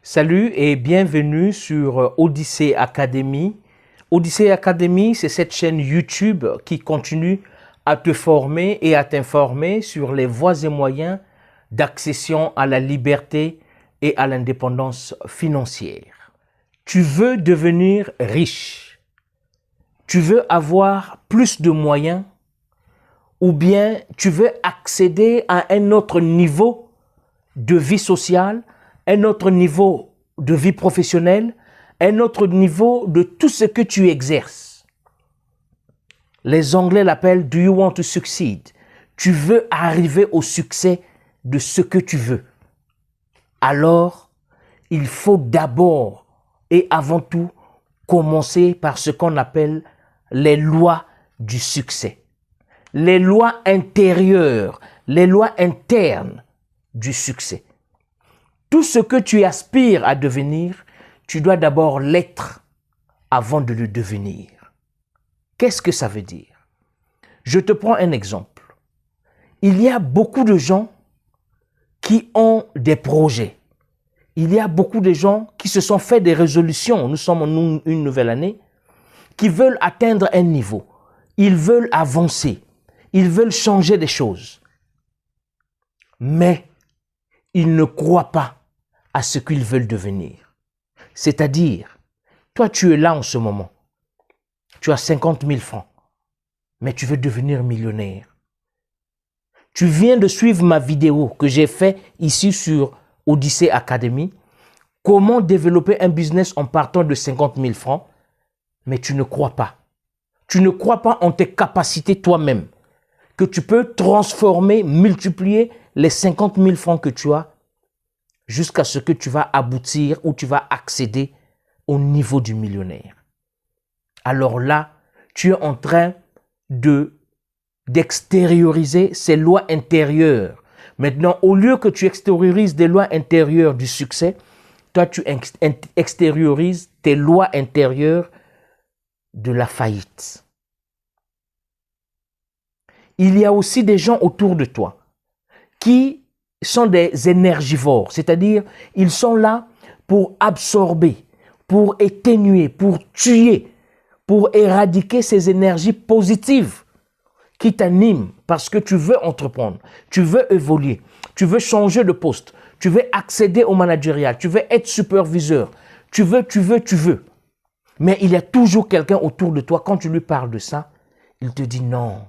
Salut et bienvenue sur Odyssey Academy. Odyssey Academy, c'est cette chaîne YouTube qui continue à te former et à t'informer sur les voies et moyens d'accession à la liberté et à l'indépendance financière. Tu veux devenir riche, tu veux avoir plus de moyens ou bien tu veux accéder à un autre niveau de vie sociale, un autre niveau de vie professionnelle, un autre niveau de tout ce que tu exerces. Les Anglais l'appellent « Do you want to succeed ?» Tu veux arriver au succès de ce que tu veux. Alors, il faut d'abord et avant tout commencer par ce qu'on appelle les lois du succès. Les lois intérieures, les lois internes du succès. Tout ce que tu aspires à devenir, tu dois d'abord l'être avant de le devenir. Qu'est-ce que ça veut dire? Je te prends un exemple. Il y a beaucoup de gens qui ont des projets. Il y a beaucoup de gens qui se sont fait des résolutions. Nous sommes en une nouvelle année, qui veulent atteindre un niveau. Ils veulent avancer. Ils veulent changer des choses. Mais ils ne croient pas à ce qu'ils veulent devenir. C'est-à-dire, toi tu es là en ce moment. Tu as 50 000 francs, mais tu veux devenir millionnaire. Tu viens de suivre ma vidéo que j'ai faite ici sur Odyssey Academy. Comment développer un business en partant de 50 000 francs, mais tu ne crois pas. Tu ne crois pas en tes capacités toi-même, que tu peux transformer, multiplier les 50 000 francs que tu as jusqu'à ce que tu vas aboutir ou tu vas accéder au niveau du millionnaire. Alors là, tu es en train d'extérioriser ces lois intérieures. Maintenant, au lieu que tu extériorises des lois intérieures du succès, toi, tu extériorises tes lois intérieures de la faillite. Il y a aussi des gens autour de toi qui sont des énergivores, c'est-à-dire ils sont là pour absorber, pour éténuer, pour tuer, pour éradiquer ces énergies positives qui t'animent parce que tu veux entreprendre, tu veux évoluer, tu veux changer de poste, tu veux accéder au managérial, tu veux être superviseur, tu veux. Mais il y a toujours quelqu'un autour de toi, quand tu lui parles de ça, il te dit non,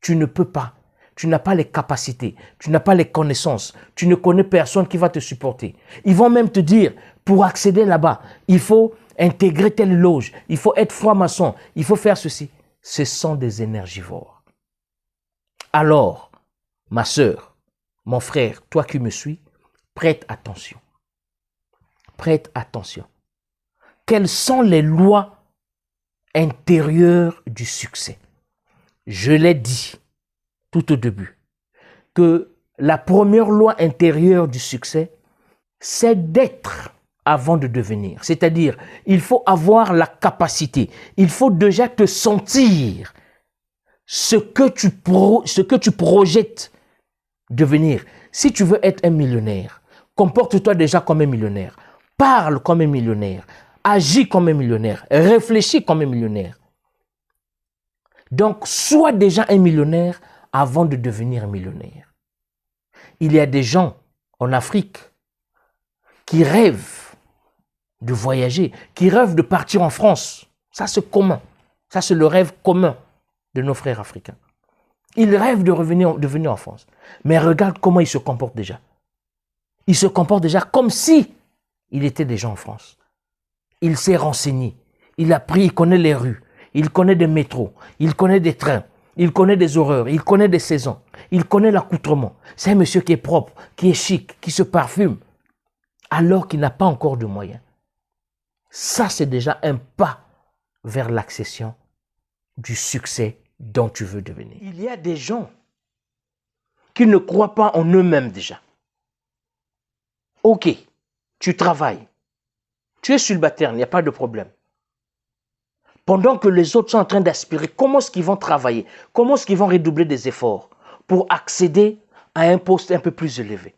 tu ne peux pas. Tu n'as pas les capacités, tu n'as pas les connaissances, tu ne connais personne qui va te supporter. Ils vont même te dire, pour accéder là-bas, il faut intégrer telle loge, il faut être franc-maçon, il faut faire ceci. Ce sont des énergivores. Alors, ma sœur, mon frère, toi qui me suis, prête attention. Prête attention. Quelles sont les lois intérieures du succès? Je l'ai dit tout au début, que la première loi intérieure du succès, c'est d'être avant de devenir. C'est-à-dire, il faut avoir la capacité, il faut déjà te sentir ce que tu projettes devenir. Si tu veux être un millionnaire, comporte-toi déjà comme un millionnaire, parle comme un millionnaire, agis comme un millionnaire, réfléchis comme un millionnaire. Donc, sois déjà un millionnaire avant de devenir millionnaire. Il y a des gens en Afrique qui rêvent de voyager, qui rêvent de partir en France. Ça, c'est commun. Ça, c'est le rêve commun de nos frères africains. Ils rêvent de venir en France. Mais regarde comment ils se comportent déjà. Ils se comportent déjà comme si il était déjà en France. Il s'est renseigné. Il a pris, il connaît les rues. Il connaît des métros. Il connaît des trains. Il connaît des horreurs, il connaît des saisons, il connaît l'accoutrement. C'est un monsieur qui est propre, qui est chic, qui se parfume, alors qu'il n'a pas encore de moyens. Ça, c'est déjà un pas vers l'accession du succès dont tu veux devenir. Il y a des gens qui ne croient pas en eux-mêmes déjà. Ok, tu travailles, tu es célibataire, il n'y a pas de problème. Pendant que les autres sont en train d'aspirer, comment est-ce qu'ils vont travailler? Comment est-ce qu'ils vont redoubler des efforts pour accéder à un poste un peu plus élevé?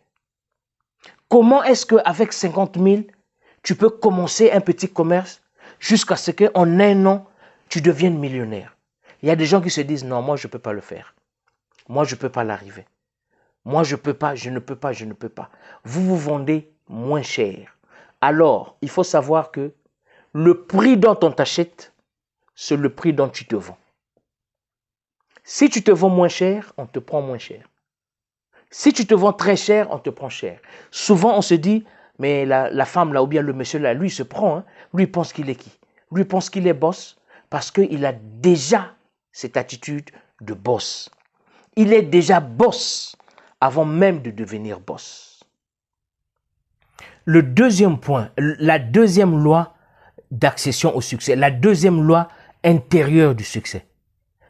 Comment est-ce qu'avec 50 000, tu peux commencer un petit commerce jusqu'à ce qu'en un an, tu deviennes millionnaire. Il y a des gens qui se disent, non, moi, je ne peux pas le faire. Moi, je ne peux pas l'arriver. Moi, je ne peux pas, je ne peux pas, je ne peux pas. Vous vous vendez moins cher. Alors, il faut savoir que le prix dont on t'achète, c'est le prix dont tu te vends. Si tu te vends moins cher, on te prend moins cher. Si tu te vends très cher, on te prend cher. Souvent, on se dit, mais la femme là, ou bien le monsieur là, lui, il se prend. Hein. Lui, il pense qu'il est qui? Lui, il pense qu'il est boss parce qu'il a déjà cette attitude de boss. Il est déjà boss avant même de devenir boss. Le deuxième point, la deuxième loi d'accession au succès, la deuxième loi intérieure du succès,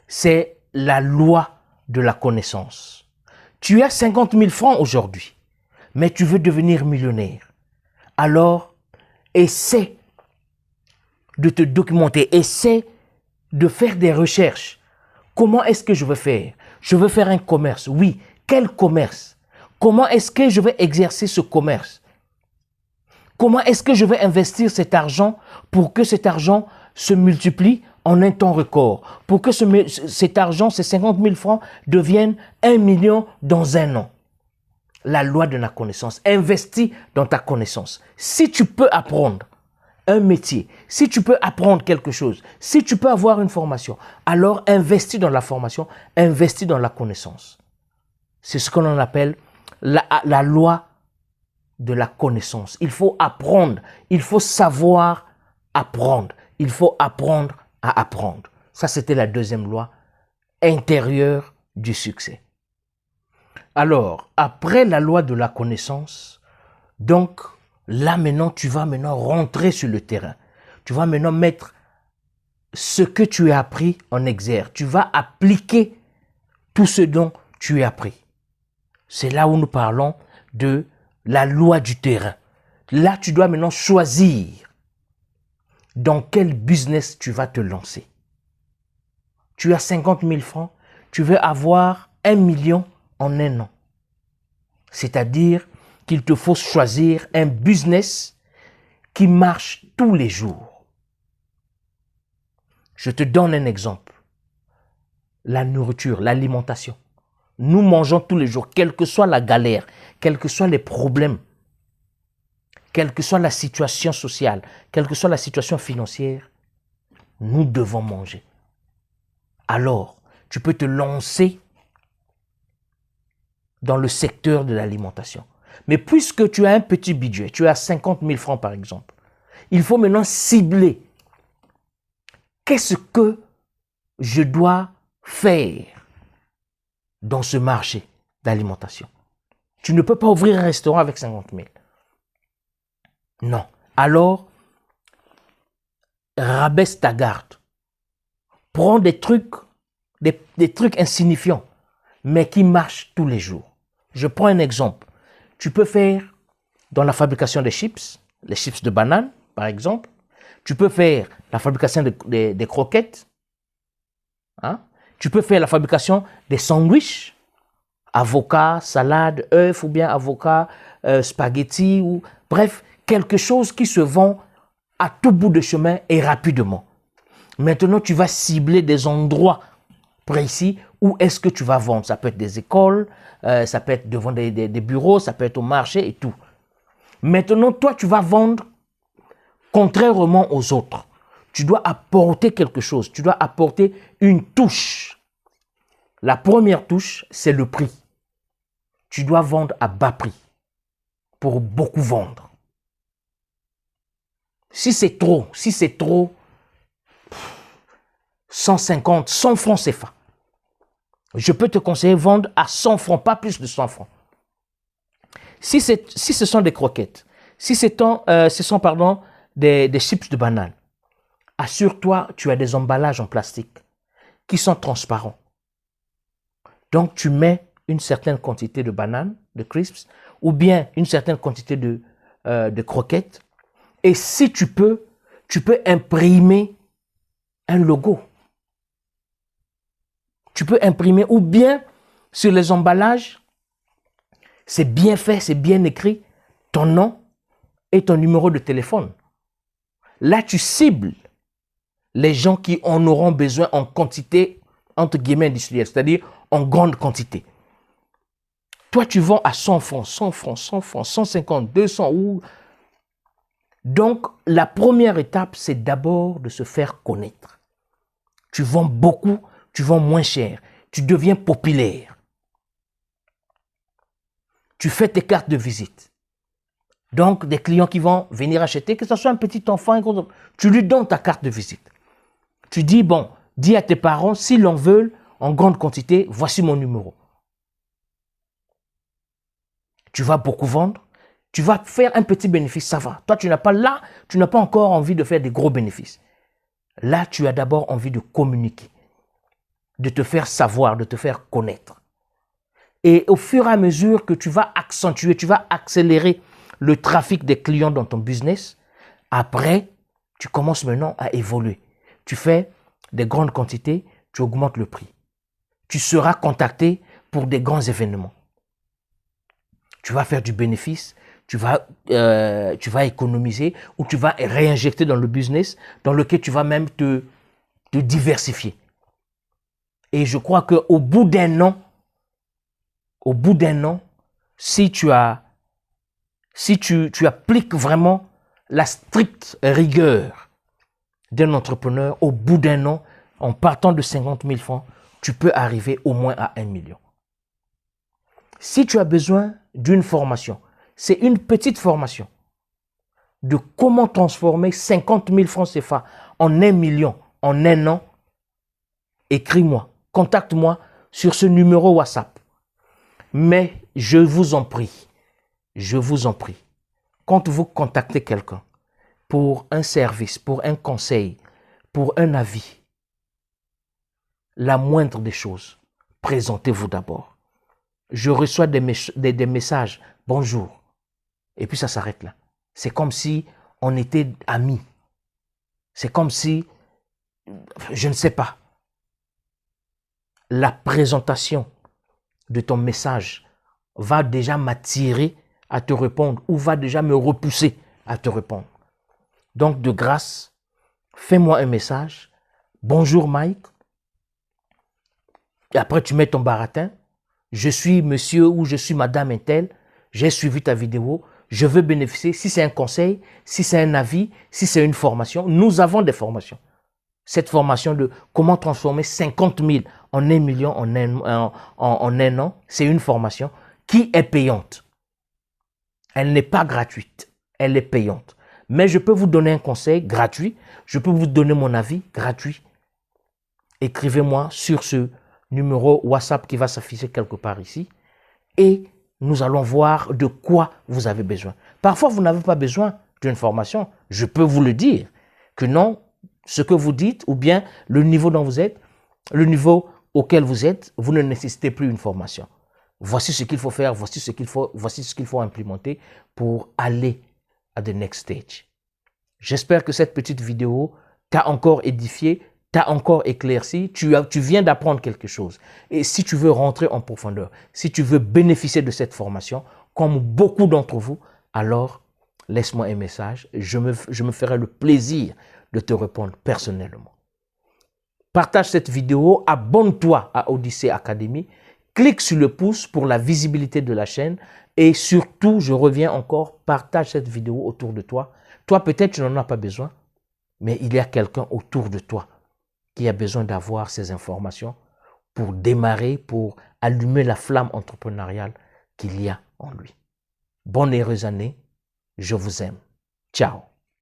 c'est la loi de la connaissance. Tu as 50 000 francs aujourd'hui, mais tu veux devenir millionnaire. Alors, essaie de te documenter, essaie de faire des recherches. Comment est-ce que je veux faire? Je veux faire un commerce. Oui, quel commerce? Comment est-ce que je vais exercer ce commerce? Comment est-ce que je vais investir cet argent pour que cet argent se multiplie en un temps record? Pour que cet argent, ces 50 000 francs, deviennent 1 million dans un an? La loi de la connaissance. Investis dans ta connaissance. Si tu peux apprendre un métier, si tu peux apprendre quelque chose, si tu peux avoir une formation, alors investis dans la formation, investis dans la connaissance. C'est ce qu'on appelle la loi de la connaissance. Il faut apprendre, il faut savoir apprendre, il faut apprendre à apprendre. Ça, c'était la deuxième loi intérieure du succès. Alors, après la loi de la connaissance, donc, là maintenant, tu vas maintenant rentrer sur le terrain. Tu vas maintenant mettre ce que tu as appris en exergue. Tu vas appliquer tout ce dont tu as appris. C'est là où nous parlons de la loi du terrain. Là, tu dois maintenant choisir dans quel business tu vas te lancer. Tu as 50 000 francs, tu veux avoir 1 million en un an. C'est-à-dire qu'il te faut choisir un business qui marche tous les jours. Je te donne un exemple. La nourriture, l'alimentation. Nous mangeons tous les jours, quelle que soit la galère, quels que soient les problèmes, quelle que soit la situation sociale, quelle que soit la situation financière, nous devons manger. Alors, tu peux te lancer dans le secteur de l'alimentation. Mais puisque tu as un petit budget, tu as 50 000 francs par exemple, il faut maintenant cibler. Qu'est-ce que je dois faire dans ce marché d'alimentation? Tu ne peux pas ouvrir un restaurant avec 50 000. Non. Alors, rabaisse ta garde. Prends des trucs insignifiants, mais qui marchent tous les jours. Je prends un exemple. Tu peux faire dans la fabrication des chips, les chips de banane, par exemple. Tu peux faire la fabrication des croquettes. Hein? Tu peux faire la fabrication des sandwichs, avocat, salade, œuf, ou bien avocat, spaghetti, ou bref, quelque chose qui se vend à tout bout de chemin et rapidement. Maintenant, tu vas cibler des endroits précis où est-ce que tu vas vendre. Ça peut être des écoles, ça peut être devant des bureaux, ça peut être au marché et tout. Maintenant, toi, tu vas vendre contrairement aux autres. Tu dois apporter quelque chose, tu dois apporter une touche. La première touche, c'est le prix. Tu dois vendre à bas prix pour beaucoup vendre. Si c'est trop, 150, 100 francs CFA. Je peux te conseiller de vendre à 100 francs, pas plus de 100 francs. Si ce sont des croquettes, si ce sont des chips de banane, assure-toi, tu as des emballages en plastique qui sont transparents. Donc, tu mets une certaine quantité de bananes, de crisps, ou bien une certaine quantité de croquettes. Et si tu peux imprimer un logo. Tu peux imprimer, ou bien sur les emballages, c'est bien fait, c'est bien écrit, ton nom et ton numéro de téléphone. Là, tu cibles les gens qui en auront besoin en quantité, entre guillemets, industrielle, c'est-à-dire en grande quantité. Toi, tu vends à 100 francs, 100 francs, 100 francs, 150, 200 ou... Donc, la première étape, c'est d'abord de se faire connaître. Tu vends beaucoup, tu vends moins cher, tu deviens populaire. Tu fais tes cartes de visite. Donc, des clients qui vont venir acheter, que ce soit un petit enfant, tu lui donnes ta carte de visite. Tu dis, bon, dis à tes parents, s'ils en veulent en grande quantité, voici mon numéro. Tu vas beaucoup vendre, tu vas faire un petit bénéfice, ça va. Toi, tu n'as pas encore envie de faire des gros bénéfices. Là, tu as d'abord envie de communiquer, de te faire savoir, de te faire connaître. Et au fur et à mesure que tu vas accentuer, tu vas accélérer le trafic des clients dans ton business, après, tu commences maintenant à évoluer. Tu fais des grandes quantités, tu augmentes le prix. Tu seras contacté pour des grands événements. Tu vas faire du bénéfice, tu vas économiser ou tu vas réinjecter dans le business dans lequel tu vas même te diversifier. Et je crois qu'au bout d'un an, si tu appliques vraiment la stricte rigueur d'un entrepreneur, au bout d'un an, en partant de 50 000 francs, tu peux arriver au moins à 1 million. Si tu as besoin d'une formation, c'est une petite formation de comment transformer 50 000 francs CFA en 1 million en un an, écris-moi, contacte-moi sur ce numéro WhatsApp. Mais je vous en prie, quand vous contactez quelqu'un pour un service, pour un conseil, pour un avis, la moindre des choses, présentez-vous d'abord. Je reçois des messages, bonjour, et puis ça s'arrête là. C'est comme si on était amis. C'est comme si, je ne sais pas, la présentation de ton message va déjà m'attirer à te répondre ou va déjà me repousser à te répondre. Donc, de grâce, fais-moi un message. Bonjour Mike. Et après, tu mets ton baratin. Je suis monsieur ou je suis madame Intel. J'ai suivi ta vidéo. Je veux bénéficier. Si c'est un conseil, si c'est un avis, si c'est une formation, nous avons des formations. Cette formation de comment transformer 50 000 en 1 million en un an, c'est une formation qui est payante. Elle n'est pas gratuite, elle est payante. Mais je peux vous donner un conseil gratuit, je peux vous donner mon avis gratuit. Écrivez-moi sur ce numéro WhatsApp qui va s'afficher quelque part ici et nous allons voir de quoi vous avez besoin. Parfois, vous n'avez pas besoin d'une formation. Je peux vous le dire que non, ce que vous dites ou bien le niveau dont vous êtes, le niveau auquel vous êtes, vous ne nécessitez plus une formation. Voici ce qu'il faut faire, voici ce qu'il faut implémenter pour aller à the next stage. J'espère que cette petite vidéo t'a encore édifié, t'a encore éclairci, tu viens d'apprendre quelque chose. Et si tu veux rentrer en profondeur, si tu veux bénéficier de cette formation, comme beaucoup d'entre vous, alors laisse-moi un message, je me ferai le plaisir de te répondre personnellement. Partage cette vidéo, abonne-toi à Odyssey Academy, clique sur le pouce pour la visibilité de la chaîne et surtout, je reviens encore, partage cette vidéo autour de toi. Toi, peut-être tu n'en as pas besoin, mais il y a quelqu'un autour de toi qui a besoin d'avoir ces informations pour démarrer, pour allumer la flamme entrepreneuriale qu'il y a en lui. Bonne et heureuse année, je vous aime. Ciao.